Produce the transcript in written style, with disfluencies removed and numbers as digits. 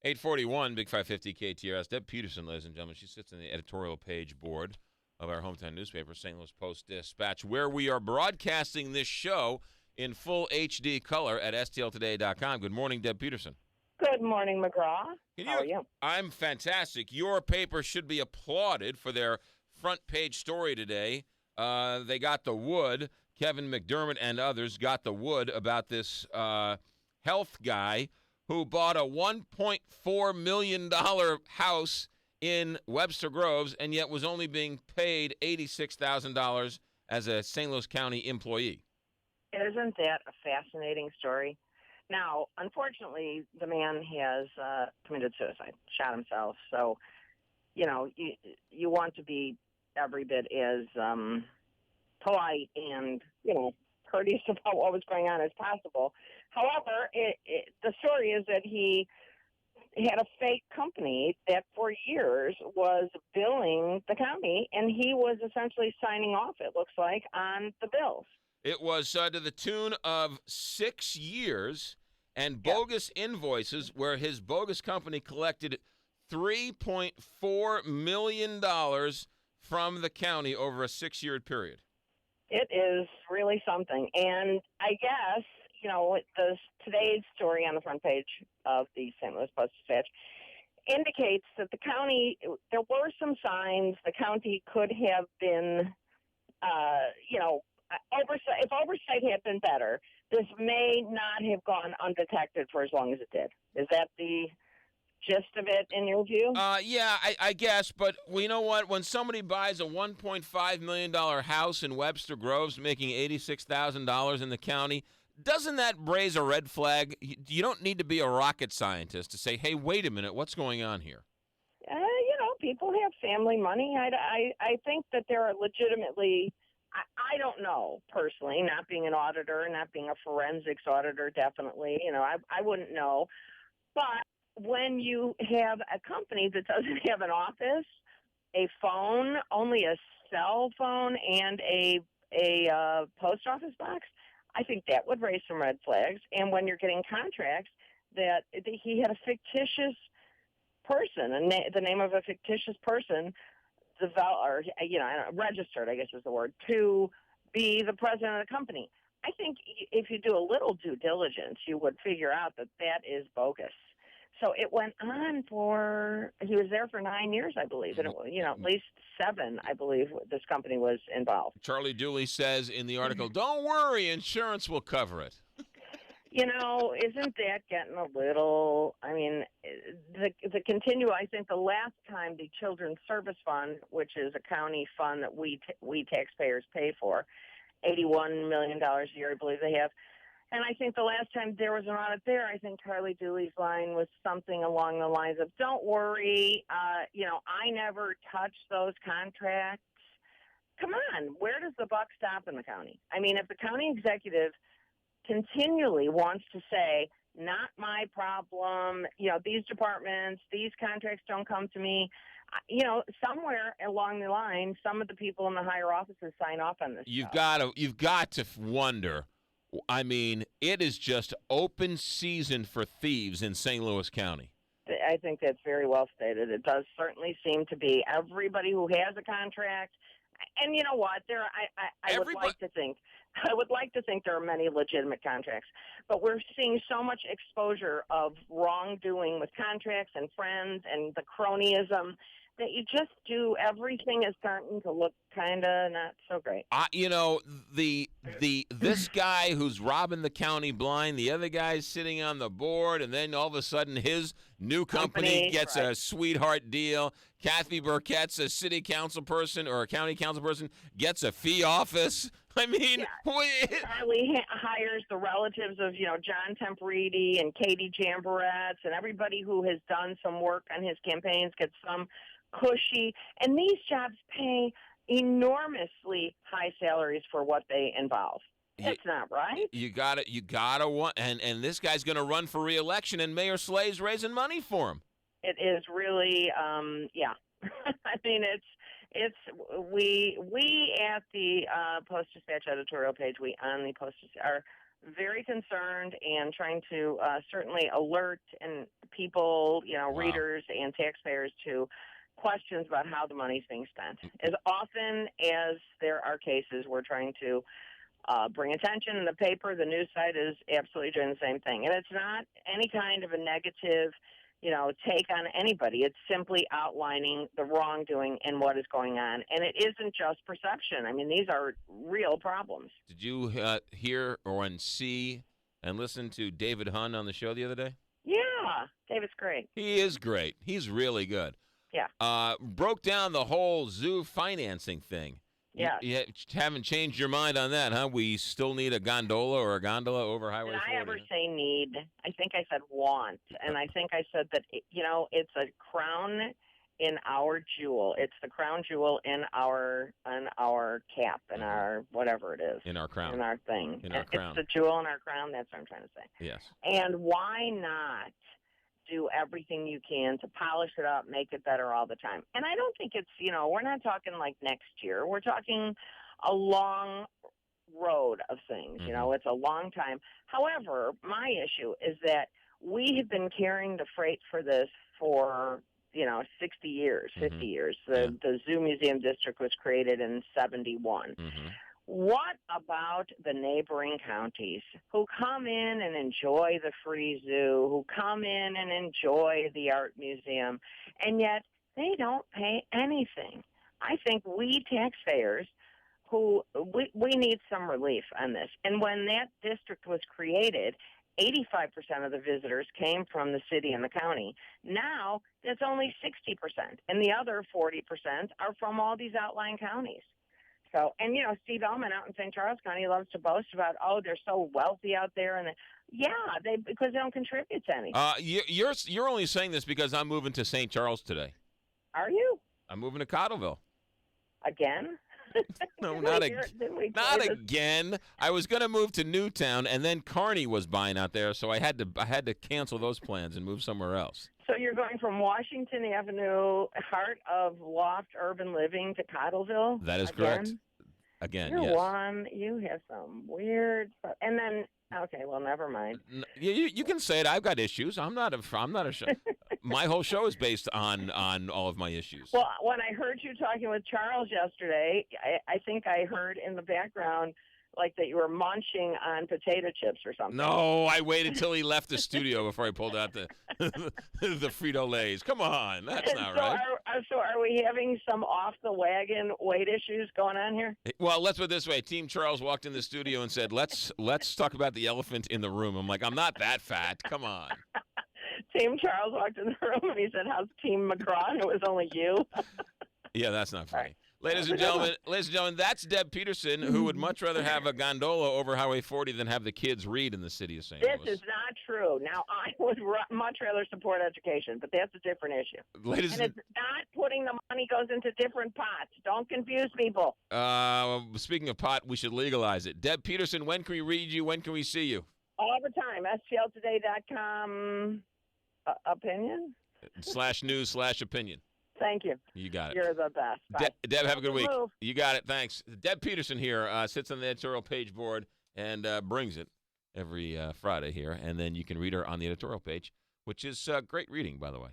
841, Big 550 KTRS. Deb Peterson, ladies and gentlemen. She sits on the editorial page board of our hometown newspaper, St. Louis Post-Dispatch, where we are broadcasting this show in full HD color at stltoday.com. Good morning, Deb Peterson. Good morning, McGraw. How are you? I'm fantastic. Your paper should be applauded for their front page story today. They got the wood. Kevin McDermott and others got the wood about this health guy who bought a $1.4 million house in Webster Groves and yet was only being paid $86,000 as a St. Louis County employee. Isn't that a fascinating story? Now, unfortunately, the man has committed suicide, shot himself. So, you want to be every bit as polite and, courteous about what was going on as possible. However, the story is that he had a fake company that for years was billing the county, and he was essentially signing off, it looks like, on the bills. It was to the tune of 6 years and bogus invoices where his bogus company collected $3.4 million from the county over a 6-year period. It is really something. And I guess, today's story on the front page of the St. Louis Post-Dispatch indicates that the county, there were some signs the county could have been, oversight. If oversight had been better, this may not have gone undetected for as long as it did. Is that the gist of it in your view? Yeah, I guess. But you know what? When somebody buys a $1.5 million house in Webster Groves making $86,000 in the county, doesn't that raise a red flag? You don't need to be a rocket scientist to say, hey, wait a minute, what's going on here? People have family money. I think that there are legitimately... I don't know, personally, not being an auditor, not being a forensics auditor, definitely. I wouldn't know. But when you have a company that doesn't have an office, a phone, only a cell phone, and a post office box, I think that would raise some red flags. And when you're getting contracts that he had a fictitious person, the name of a fictitious person, registered, I guess is the word, to be the president of the company. I think if you do a little due diligence, you would figure out that is bogus. So it went on he was there for 9 years, I believe, and at least 7, I believe, this company was involved. Charlie Dooley says in the article, don't worry, insurance will cover it. Isn't that getting a little, I think the last time the Children's Service Fund, which is a county fund that we taxpayers pay for, $81 million a year, I believe they have. And I think the last time there was an audit there, I think Charlie Dooley's line was something along the lines of, don't worry, I never touched those contracts. Come on, where does the buck stop in the county? If the county executive continually wants to say, not my problem, these departments, these contracts don't come to me, somewhere along the line, some of the people in the higher offices sign off on this You've stuff. got to wonder. It is just open season for thieves in St. Louis County. I think that's very well stated. It does certainly seem to be everybody who has a contract. And you know what? I would like to think there are many legitimate contracts, but we're seeing so much exposure of wrongdoing with contracts and friends and the cronyism that you just do everything is starting to look kind of not so great. This guy who's robbing the county blind, the other guy's sitting on the board, and then all of a sudden his new company gets a sweetheart deal. Kathy Burkett's a city council person or a county council person, gets a fee office. Charlie hires the relatives of, John Temperiti and Katie Jamborets and everybody who has done some work on his campaigns gets some cushy. And these jobs pay enormously high salaries for what they involve. That's not right. You gotta want, and this guy's going to run for re-election, and Mayor Slay's raising money for him. It is really, we at the Post-Dispatch editorial page, we on the Post-Dispatch, very concerned and trying to certainly alert and people, Wow. readers and taxpayers to questions about how the money's being spent. As often as there are cases, we're trying to bring attention in the paper. The news site is absolutely doing the same thing. And it's not any kind of a negative, take on anybody. It's simply outlining the wrongdoing and what is going on. And it isn't just perception. I mean, these are real problems. Did you hear or see and listen to David Hunn on the show the other day? Yeah, David's great. He is great. He's really good. Yeah. Broke down the whole zoo financing thing. Yeah. You haven't changed your mind on that, huh? We still need a gondola or a gondola over Highway 40. Did I ever say need? I think I said want. And I think I said that, it's a crown in our jewel. It's the crown jewel in our cap, in our whatever it is. In our crown. In our thing. In our crown. It's the jewel in our crown. That's what I'm trying to say. Yes. And why not do everything you can to polish it up, make it better all the time? And I don't think it's, we're not talking like next year. We're talking a long road of things. Mm-hmm. It's a long time. However, my issue is that we have been carrying the freight for this for 60 years, 50 years. The Zoo Museum District was created in 71. Mm-hmm. What about the neighboring counties who come in and enjoy the free zoo, who come in and enjoy the art museum, and yet they don't pay anything? I think we taxpayers we need some relief on this. And when that district was created, 85% of the visitors came from the city and the county. Now, that's only 60%, and the other 40% are from all these outlying counties. So, and Steve Ellman out in St. Charles County loves to boast about, they're so wealthy out there, and because they don't contribute to anything. You're only saying this because I'm moving to St. Charles today. Are you? I'm moving to Cottleville. Again? No, not again. I was going to move to Newtown, and then Kearney was buying out there, so I had to cancel those plans and move somewhere else. So you're going from Washington Avenue, heart of loft urban living, to Cottleville? That is again? Correct. Again, You're yes. one. You have some weird stuff. And then, okay, well, never mind. You can say it. I've got issues. I'm not a my whole show is based on all of my issues. Well, when I heard you talking with Charles yesterday, I think I heard in the background like that you were munching on potato chips or something. No, I waited till he left the studio before I pulled out the the Frito-Lays. Come on, that's not right. So are we having some off-the-wagon weight issues going on here? Well, let's put it this way. Team Charles walked in the studio and said, let's talk about the elephant in the room. I'm like, I'm not that fat. Come on. Team Charles walked in the room and he said, how's Team McGraw? And it was only you. Yeah, that's not funny. Ladies and gentlemen, that's Deb Peterson, who would much rather have a gondola over Highway 40 than have the kids read in the city of St. Louis. This is not true. Now, I would much rather support education, but that's a different issue. And it's not putting the money goes into different pots. Don't confuse people. Speaking of pot, we should legalize it. Deb Peterson, when can we read you? When can we see you? All the time. STLtoday.com opinion? /news/opinion. Thank you. You got it. You're the best. Bye. Deb, have a good week. Move. You got it. Thanks. Deb Peterson here sits on the editorial page board and brings it every Friday here. And then you can read her on the editorial page, which is great reading, by the way.